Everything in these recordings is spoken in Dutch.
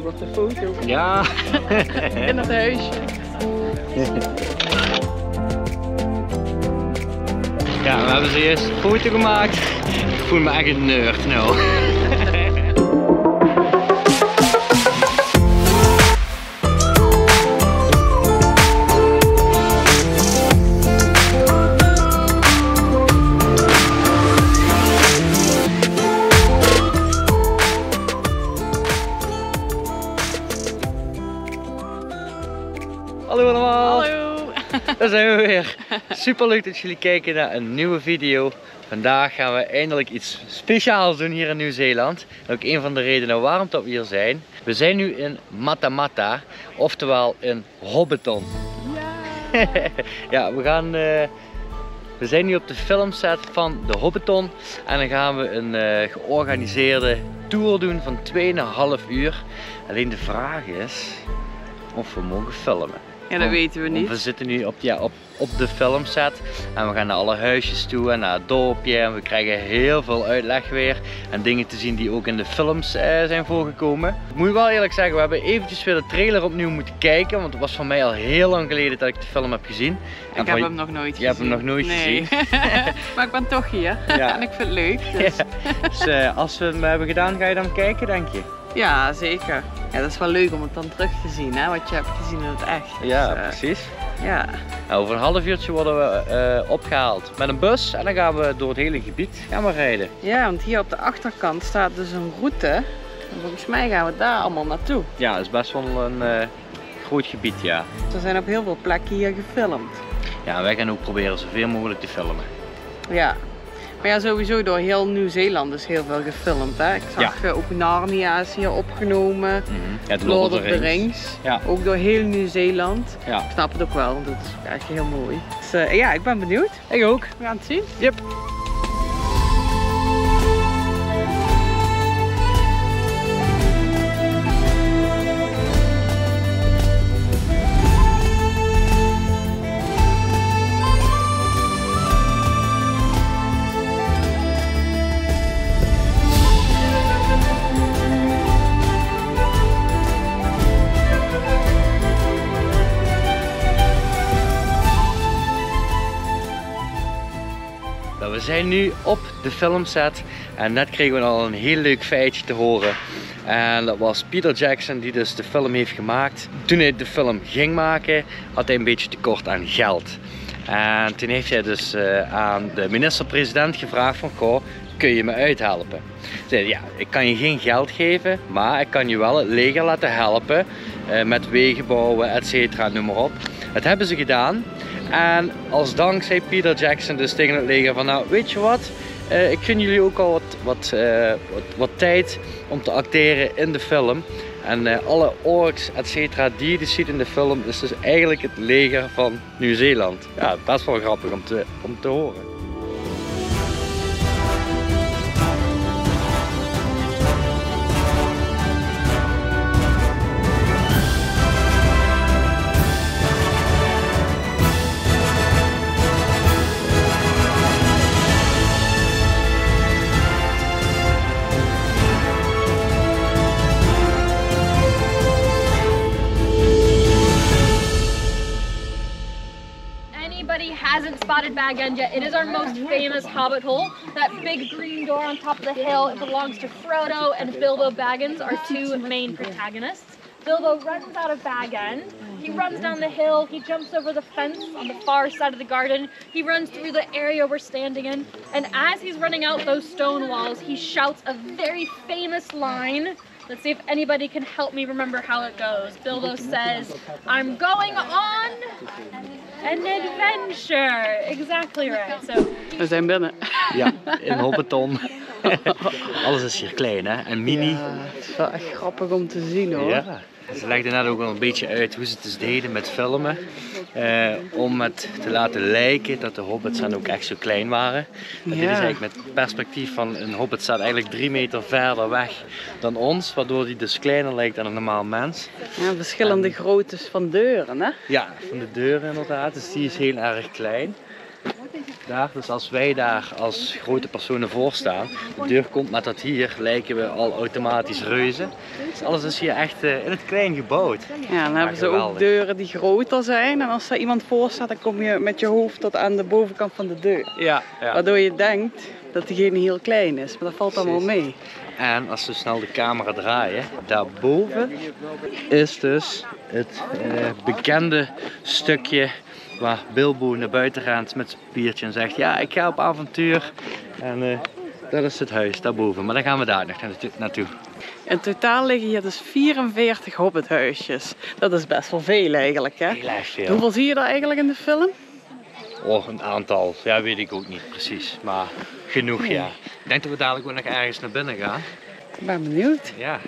ook op de foto. Ja. In het huisje. Ja, we hebben ze eerst een foto gemaakt. Ik voel me echt een nerd nou. Hallo allemaal! Hallo! Daar zijn we weer. Super leuk dat jullie kijken naar een nieuwe video. Vandaag gaan we eindelijk iets speciaals doen hier in Nieuw-Zeeland. Ook een van de redenen waarom dat we hier zijn. We zijn nu in Matamata, oftewel in Hobbiton. Ja! Ja, we zijn nu op de filmset van de Hobbiton. En dan gaan we een georganiseerde tour doen van 2,5 uur. Alleen de vraag is of we mogen filmen. Ja, dat weten we niet. We zitten nu op de filmset en we gaan naar alle huisjes toe en naar het dorpje en we krijgen heel veel uitleg weer en dingen te zien die ook in de films zijn voorgekomen. Ik moet wel eerlijk zeggen, we hebben eventjes weer de trailer opnieuw moeten kijken, want het was voor mij al heel lang geleden dat ik de film heb gezien. Ik heb hem nog nooit gezien. Je hebt hem nog nooit gezien. Maar ik ben toch hier Ja. en ik vind het leuk. Dus. Ja. Dus als we hem hebben gedaan, ga je dan kijken, denk je? Ja, zeker. Ja, dat is wel leuk om het dan terug te zien, hè, wat je hebt gezien in het echt. Ja, Dus, precies. Ja. Nou, over een half uurtje worden we opgehaald met een bus en dan gaan we door het hele gebied rijden. Ja, want hier op de achterkant staat dus een route. En volgens mij gaan we daar allemaal naartoe. Ja, het is best wel een groot gebied, ja. Er zijn op heel veel plekken hier gefilmd. Ja, wij gaan ook proberen zoveel mogelijk te filmen. Ja. Maar ja, sowieso door heel Nieuw-Zeeland is heel veel gefilmd, hè. Ik zag ook Narnia is hier opgenomen. Ja, Lord of the Rings. Ja. Ook door heel Nieuw-Zeeland. Ja. Ik snap het ook wel, want het is echt heel mooi. Dus ja, ik ben benieuwd. Ik ook. We gaan het zien. Yep. We zijn nu op de filmset en net kregen we al een heel leuk feitje te horen. En dat was Peter Jackson die dus de film heeft gemaakt. Toen hij de film ging maken had hij een beetje tekort aan geld. En toen heeft hij dus aan de minister-president gevraagd van goh, kun je me uithelpen? Hij zei ja, ik kan je geen geld geven, maar ik kan je wel het leger laten helpen met wegen bouwen, etc. noem maar op. Dat hebben ze gedaan. En als dank zei Peter Jackson dus tegen het leger van nou weet je wat, ik gun jullie ook al wat tijd om te acteren in de film. En alle orks etc. die je dus ziet in de film is dus eigenlijk het leger van Nieuw-Zeeland. Ja, best wel grappig om te horen. Hasn't spotted Bag End yet, it is our most famous hobbit hole. That big green door on top of the hill, it belongs to Frodo and Bilbo Baggins, our two main protagonists. Bilbo runs out of Bag End, he runs down the hill, he jumps over the fence on the far side of the garden, he runs through the area we're standing in, and as he's running out those stone walls, he shouts a very famous line. Let's see if anybody can help me remember how it goes. Bilbo says, I'm going on an adventure. Exactly right. So, we zijn binnen. Ja, in Hobbiton. Alles is hier klein hè, en mini. Ja, het is wel echt grappig om te zien hoor. Ja. Ze legden net ook wel een beetje uit hoe ze het dus deden met filmen. Om het te laten lijken dat de hobbits dan ook echt zo klein waren. Dat dit is eigenlijk met perspectief van een hobbit staat eigenlijk 3 meter verder weg dan ons. Waardoor die dus kleiner lijkt dan een normaal mens. Ja, verschillende groottes van deuren hè? Ja, van de deuren inderdaad. Dus die is heel erg klein. daar. Dus als wij daar als grote personen voor staan, de deur komt met dat hier, lijken we al automatisch reuzen. Dus alles is hier echt in het klein gebouwd. Ja, dan hebben ze ook deuren die groter zijn. En als er iemand voor staat, dan kom je met je hoofd tot aan de bovenkant van de deur. Ja, ja. Waardoor je denkt dat diegene heel klein is, maar dat valt allemaal mee. En als we snel de camera draaien, daarboven is dus het bekende stukje waar Bilbo naar buiten rent met zijn papiertje en zegt: ja, ik ga op avontuur. En dat is het huis daarboven, maar daar gaan we daar nog naartoe. In totaal liggen hier dus 44 hobbithuisjes. Dat is best wel veel eigenlijk, hè? Heel erg veel. Hoeveel zie je er eigenlijk in de film? Oh, een aantal. Ja, weet ik ook niet precies. Maar genoeg, ja. Ik denk dat we dadelijk ook nog ergens naar binnen gaan. Ik ben benieuwd. Ja.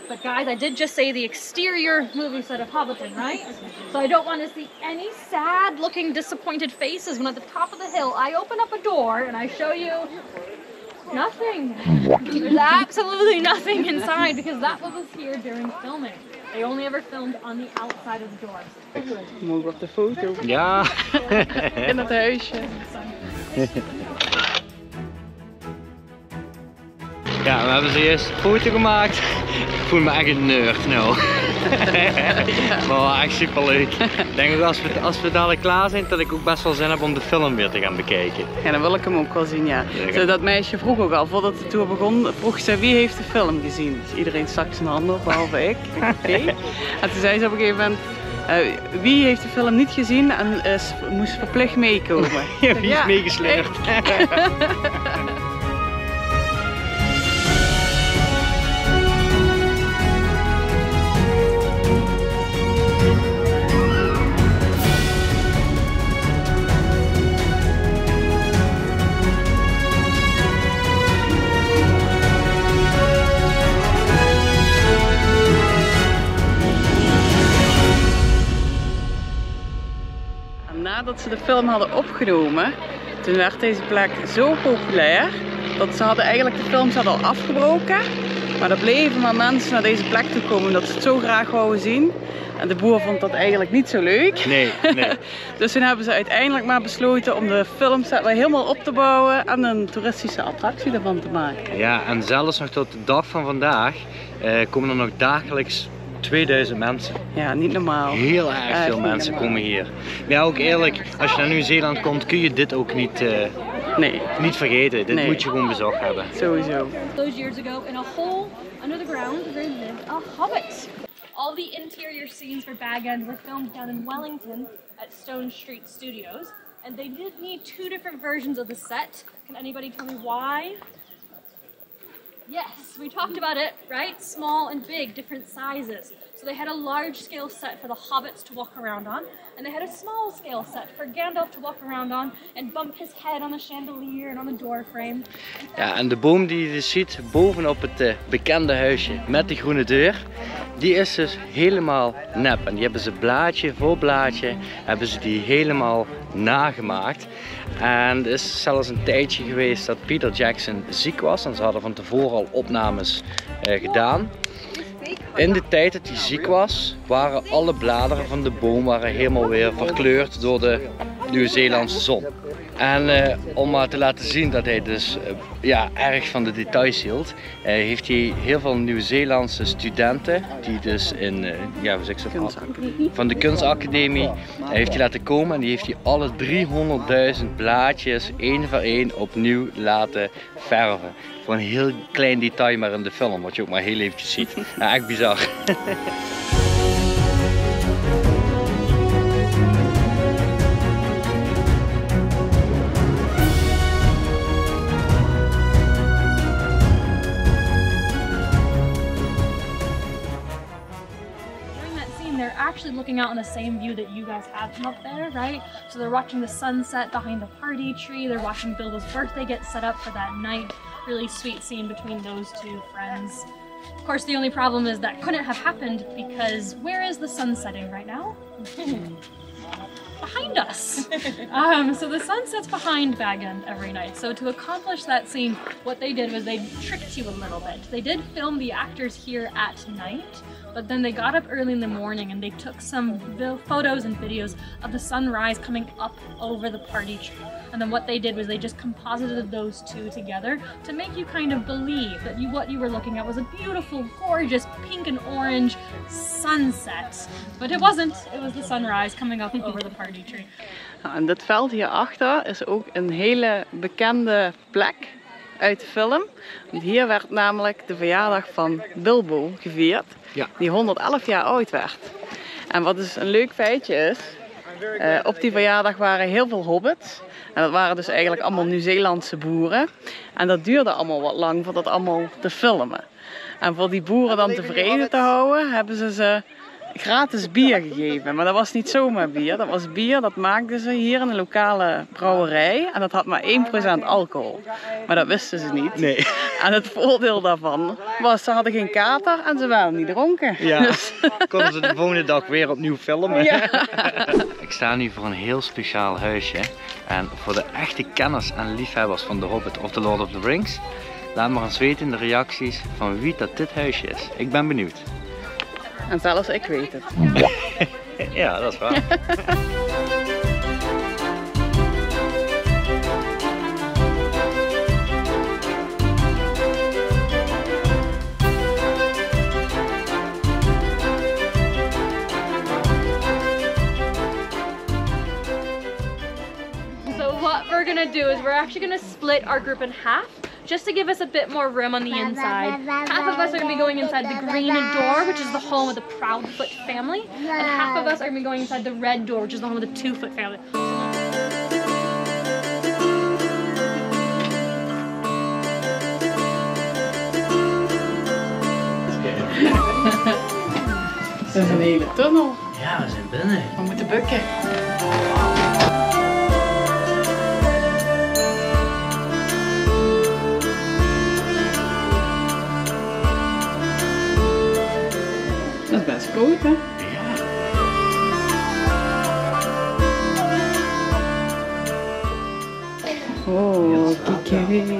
But guys, I did just say the exterior movie set of Hobbiton, right? So I don't want to see any sad looking disappointed faces when at the top of the hill I open up a door and I show you nothing. There's absolutely nothing inside because that was here during filming. They only ever filmed on the outside of the doors. Mooi op de foto. Ja. In het huisje. Ja, we hebben zojuist een foto gemaakt. Ik voel me echt een nerd nou. Maar echt super leuk. Ik denk ook als we dadelijk klaar zijn, dat ik ook best wel zin heb om de film weer te gaan bekijken. Ja, dan wil ik hem ook wel zien, ja. Dat meisje vroeg ook al, voordat de tour begon, vroeg ze wie heeft de film gezien. Dus iedereen stak zijn handen op, behalve ik. Okay. En toen zei ze op een gegeven moment: wie heeft de film niet gezien en moest verplicht meekomen. Ja, wie is meegesleurd? Nadat ze de film hadden opgenomen, toen werd deze plek zo populair dat ze hadden eigenlijk de films al afgebroken. Maar er bleven maar mensen naar deze plek toe komen omdat ze het zo graag wouden zien. En de boer vond dat eigenlijk niet zo leuk. Nee. Dus toen hebben ze uiteindelijk maar besloten om de filmset weer helemaal op te bouwen en een toeristische attractie ervan te maken. Ja, en zelfs nog tot de dag van vandaag komen er nog dagelijks 2000 mensen. Ja, niet normaal. Heel erg veel mensen komen hier. Maar ja, ook eerlijk, als je naar Nieuw-Zeeland komt, kun je dit ook niet vergeten. Dit moet je gewoon bezocht hebben. Sowieso. Those years ago, in a hole under the ground, there lived a hobbit. All the interior scenes for Bag End were filmed down in Wellington at Stone Street Studios. And they did need 2 different versions of the set. Can anybody tell me why? Yes, we talked about it, right? Small and big, different sizes. So they had a large scale set for the hobbits to walk around on, and they had a small scale set for Gandalf to walk around on and bump his head on the chandelier and on the door frame. Ja, en de boom die je dus ziet bovenop het bekende huisje met de groene deur, die is dus helemaal nep. En die hebben ze blaadje voor blaadje, hebben ze die helemaal nagemaakt. En het is zelfs een tijdje geweest dat Peter Jackson ziek was en ze hadden van tevoren al opnames gedaan. In de tijd dat hij ziek was, waren alle bladeren van de boom helemaal weer verkleurd door de Nieuw-Zeelandse zon. En om maar te laten zien dat hij dus erg van de details hield, heeft hij heel veel Nieuw-Zeelandse studenten, die dus in van de kunstacademie, heeft hij laten komen en die heeft hij alle 300.000 blaadjes één voor één opnieuw laten verven. Voor een heel klein detail maar in de film, wat je ook maar heel eventjes ziet. Ja, echt bizar. They're actually looking out on the same view that you guys have from up there, right? So they're watching the sunset behind the party tree, they're watching Bilbo's birthday get set up for that night. Really sweet scene between those 2 friends. Of course, the only problem is that couldn't have happened because where is the sun setting right now? Behind us. So the sun sets behind Bag End every night. So to accomplish that scene, what they did was they tricked you a little bit. They did film the actors here at night, but then they got up early in the morning and they took some photos and videos of the sunrise coming up over the party tree. And then what they did was they just composited those two together to make you kind of believe that what you were looking at was a beautiful, gorgeous pink and orange sunset. But it wasn't. It was the sunrise coming up over the party tree. En dit veld hierachter is ook een hele bekende plek uit de film. Want hier werd namelijk de verjaardag van Bilbo gevierd, die 111 jaar oud werd. En wat dus een leuk feitje is, op die verjaardag waren heel veel hobbits. En dat waren dus eigenlijk allemaal Nieuw-Zeelandse boeren. En dat duurde allemaal wat lang voor dat allemaal te filmen. En voor die boeren dan tevreden te houden, hebben ze gratis bier gegeven. Maar dat was niet zomaar bier. Dat was bier, dat maakten ze hier in een lokale brouwerij. En dat had maar 1% alcohol. Maar dat wisten ze niet. Nee. En het voordeel daarvan was, ze hadden geen kater en ze waren niet dronken. Ja, Dus konden ze de volgende dag weer opnieuw filmen. ja. Ik sta nu voor een heel speciaal huisje. En voor de echte kenners en liefhebbers van The Hobbit of The Lord of the Rings, laat maar eens weten in de reacties van wie dat dit huisje is. Ik ben benieuwd. En zelfs ik weet het. Ja, dat is waar. So what we're gonna do is we're actually gonna split our group in half, just to give us a bit more room on the inside. Half of us are going to be going inside the green door, which is the home of the Proudfoot family, and half of us are going to be going inside the red door, which is the home of the Twofoot family. Dat is een hele tunnel. Ja, we zijn binnen. We moeten bukken. Dat is best groot, hè? Ja. Oh, kijk eens.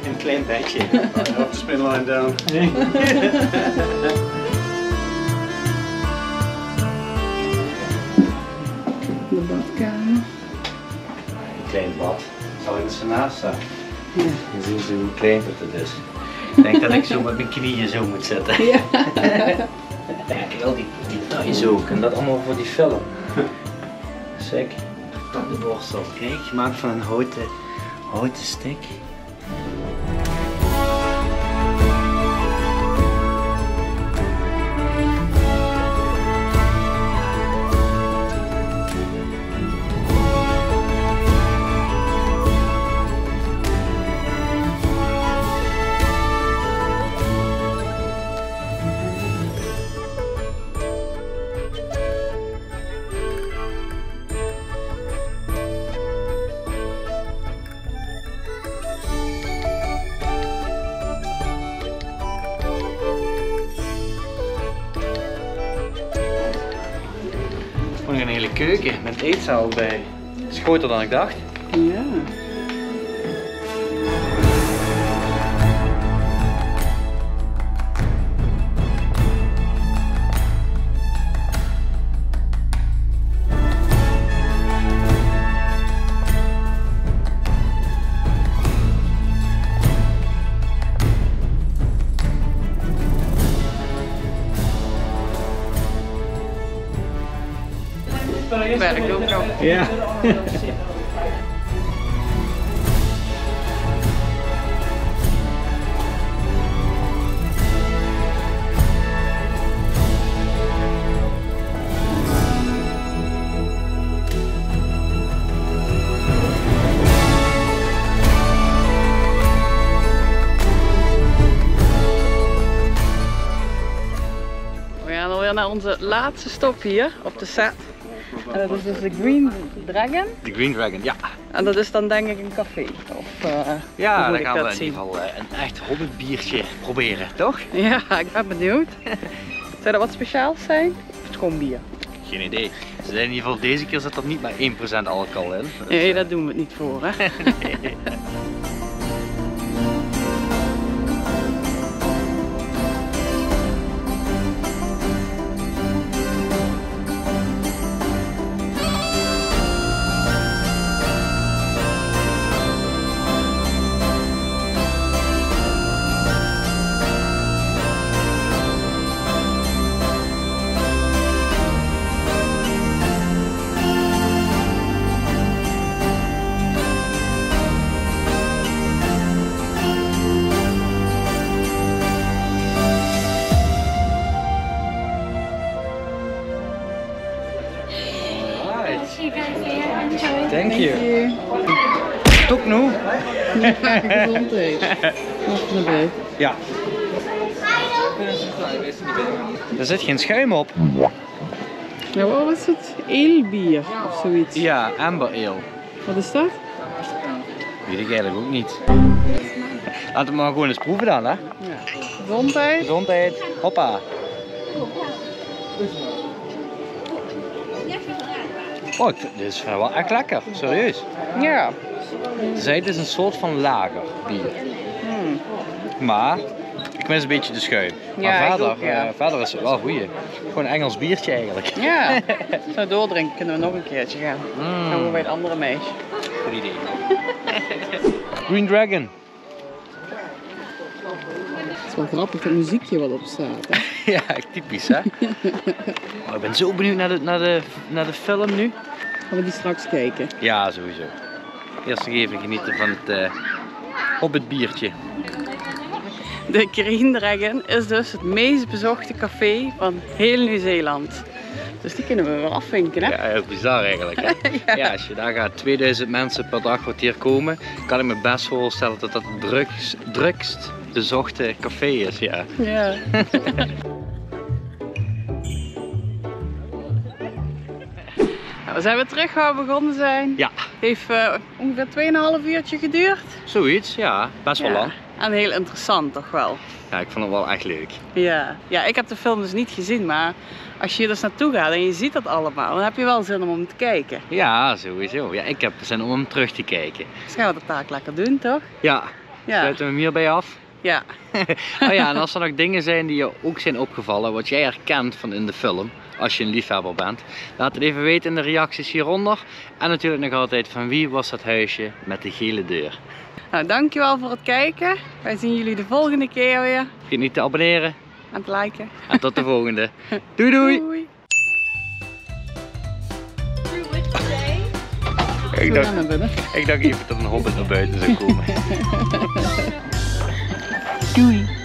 Een klein bedje. Off the spin line down. De badkamer. Een klein bad. Zal ik eens ernaast staan? Ja. Je ziet zo hoe klein dat het is. Ik denk dat ik zo met mijn knieën zo moet zitten. Ja. Kijk, al die details ook. En dat allemaal voor die film. Sick. Op de borstel. Kijk, gemaakt van een houten stick. Een hele keuken met eetzaal bij. Het is groter dan ik dacht. Ja. Werkt ook nog. Ja. We gaan alweer naar onze laatste stop hier op de set. En dat is dus de Green Dragon. De Green Dragon, ja. En dat is dan denk ik een café. Of, Ja, hoe dan moet ik gaan we dat in zien? ieder geval een echt hobbitbiertje proberen, toch? Ja, ik ben benieuwd. Zou dat wat speciaals zijn? Of het gewoon bier? Geen idee. Dus in ieder geval deze keer zit er niet maar 1% alcohol in. Dus, Nee, daar doen we het niet voor, hè? Thank you. Toch nu? Gezondheid. Of naar bed. Ja. Er zit geen schuim op. Nou, wat was het? Eelbier of zoiets. Ja, amber ale. Wat is dat? Weet ik eigenlijk ook niet. Laten we maar gewoon eens proeven dan, hè? Ja. Gezondheid. Gezondheid. Hoppa. Oh, dit is wel echt lekker. Serieus. Ja. Zij, het is een soort van lager bier. Maar ik mis een beetje de schuim. Ja, maar ik verder, ook, ja. verder is het wel goeie. Gewoon een Engels biertje eigenlijk. Ja. Zo doordrinken kunnen we nog een keertje gaan. Gaan we bij het andere meisje. Goed idee. Green Dragon. Het is wel grappig dat muziekje wat op staat. Hè? Ja, typisch hè. Oh, ik ben zo benieuwd naar de film nu. Gaan we die straks kijken? Ja, sowieso. Eerst nog even genieten van het Hobbit biertje. De Green Dragon is dus het meest bezochte café van heel Nieuw-Zeeland. Dus die kunnen we wel afvinken, hè? Ja, heel bizar eigenlijk hè. Ja, als je daar gaat 2000 mensen per dag wat hier komen, kan ik me best voorstellen dat dat het drukst bezochte café is, ja. Ja. Nou, we zijn weer terug waar we begonnen zijn. Ja. Het heeft ongeveer 2,5 uurtje geduurd. Zoiets, ja. Best wel lang. En heel interessant toch wel. Ja, ik vond het wel echt leuk. Ja. Ja, ik heb de film dus niet gezien, maar als je hier dus naartoe gaat en je ziet dat allemaal, dan heb je wel zin om hem te kijken. Ja, sowieso. Ja, ik heb zin om hem terug te kijken. Dus gaan we dat taak lekker doen, toch? Ja. Ja. Sluiten we hem hierbij af? Ja. Oh ja, en als er nog dingen zijn die je ook zijn opgevallen, wat jij herkent van in de film, als je een liefhebber bent, laat het even weten in de reacties hieronder. En natuurlijk nog altijd van wie was dat huisje met de gele deur. Nou, dankjewel voor het kijken. Wij zien jullie de volgende keer weer. Vergeet niet te abonneren En te liken. en tot de volgende. Doei doei! Doei. Ik Zo, gaan we binnen. dacht even dat een hobbit naar buiten zou komen. Doei.